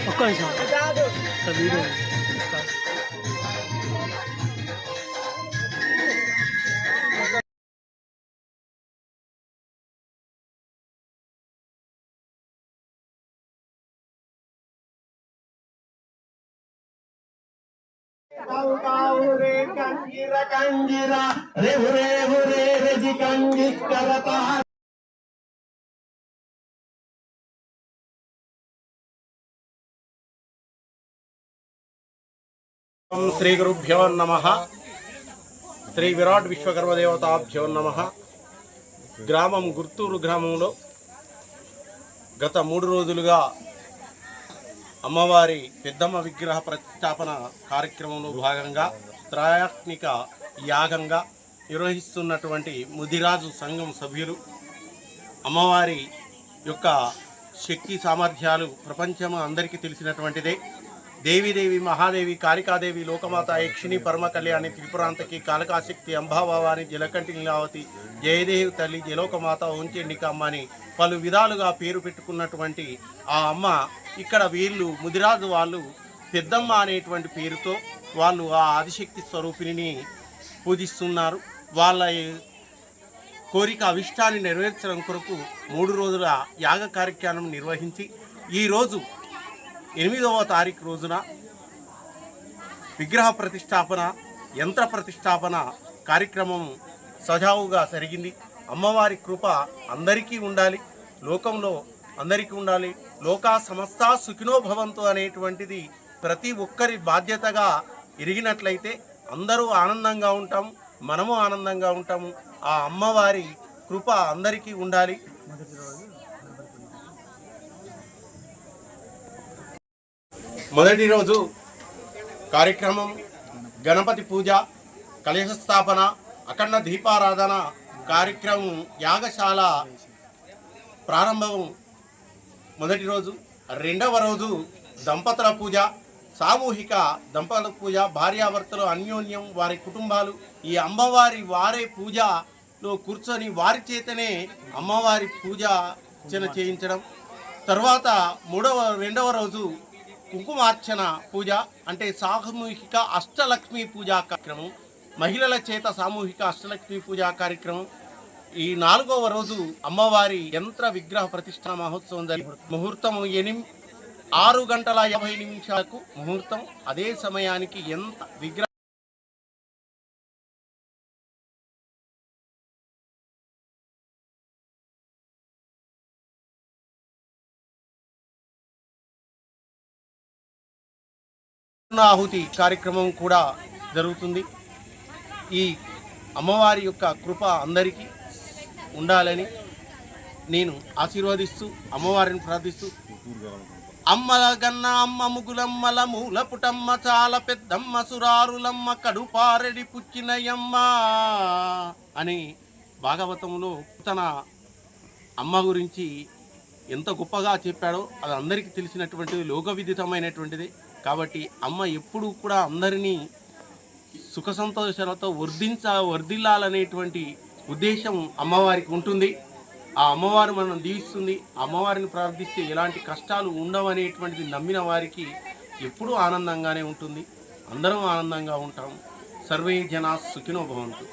ఒక్క నిమిషం వీడియో रे कंजीरा कंजीरा रे हुरे रे जी कंजी करता श्री गुरुभ्यो नमः। श्री विराट विश्वकर्म देवताभ्यो नमः। గ్రామం గుర్తూరు గ్రామంలో గత 3 రోజులుగా అమ్మవారి పెద్దమ్మ విగ్రహ ప్రతిష్టాపన కార్యక్రమంలో భాగంగా త్రయాత్మిక యాగంగా నిర్వహిస్తున్నటువంటి ముదిరాజు సంఘం సభ్యులు అమ్మవారి యొక్క శక్తి సామర్థ్యాలు ప్రపంచం అందరికీ తెలిసినటువంటిదే. దేవీదేవి మహాదేవి కాళికాదేవి లోకమాత యక్షిణి పరమ కళ్యాణి త్రిపురాంతకి కాళకాశక్తి అంబాభవాని జలకంఠి లీలావతి జయదేవి తల్లి జలోకమాత ఓంచెండికమ్మ అని పలు విధాలుగా పేరు పెట్టుకున్నటువంటి ఆ అమ్మ ఇక్కడ వీళ్ళు ముదిరాజు వాళ్ళు పెద్దమ్మ అనేటువంటి పేరుతో వాళ్ళు ఆ ఆదిశక్తి స్వరూపిణిని పూజిస్తున్నారు. వాళ్ళ కోరిక అవిష్టాన్ని నెరవేర్చడం కొరకు 3 రోజుల యాగ కార్యక్రమం నిర్వహించి ఈరోజు 8వ తారీఖు రోజున విగ్రహ ప్రతిష్టాపన యంత్ర ప్రతిష్టాపన కార్యక్రమం సజావుగా జరిగింది. అమ్మవారి కృప అందరికీ ఉండాలి, లోకంలో అందరికీ ఉండాలి. లోకా సమస్త సుఖినో భవంతు అనేటువంటిది ప్రతి ఒక్కరి బాధ్యతగా ఎరిగినట్లయితే అందరూ ఆనందంగా ఉంటాము, మనము ఆనందంగా ఉంటాము. ఆ అమ్మవారి కృప అందరికీ ఉండాలి. మొదటి రోజు కార్యక్రమం గణపతి పూజ, కలశ స్థాపన, అఖండ దీపారాధన కార్యక్రమం, యాగశాల ప్రారంభం మొదటి రోజు. రెండవ రోజు దంపతుల పూజ, సామూహిక దంపతుల పూజ, భార్యాభర్తలు అన్యోన్యం వారి కుటుంబాలు ఈ అమ్మవారి వారే పూజలో కూర్చొని వారి చేతనే అమ్మవారి పూజ చేయించడం. తర్వాత రెండవ రోజు కుంకుమార్చన పూజ అంటే సామూహిక అష్టలక్ష్మి పూజా కార్యక్రమం, మహిళల చేత సామూహిక అష్టలక్ష్మి పూజా కార్యక్రమం. ఈ 4వ రోజు అమ్మవారి యంత్ర విగ్రహ ప్రతిష్ఠా మహోత్సవం ముహూర్తం 6:50 ముహూర్తం. అదే సమయానికి విగ్రహ ఆహుతి కార్యక్రమం కూడా జరుగుతుంది. ఈ అమ్మవారి యొక్క కృప అందరికీ ఉండాలని నేను ఆశీర్వదిస్తూ అమ్మవారిని ప్రార్థిస్తూ, అమ్మల గన్న అమ్మ ముగులమ్మల మూల పుటమ్మ చాలా పెద్దమ్మ సురారులమ్మ కడుపారెడి పుచ్చినయమ్మ అని భాగవతంలో తన అమ్మ గురించి ఎంత గొప్పగా చెప్పాడో అది అందరికీ తెలిసినటువంటిది, లోక విదితమైనటువంటిది. కాబట్టి అమ్మ ఎప్పుడూ కూడా అందరినీ సుఖ సంతోషాలతో వర్ధిల్లాలనేటువంటి ఉద్దేశం అమ్మవారికి ఉంటుంది. ఆ అమ్మవారు మనం దీవిస్తుంది. అమ్మవారిని ప్రార్థిస్తే ఎలాంటి కష్టాలు ఉండవనేటువంటిది నమ్మిన వారికి ఎప్పుడూ ఆనందంగానే ఉంటుంది. అందరం ఆనందంగా ఉంటాం. సర్వే జనా సుఖినో భవంతు.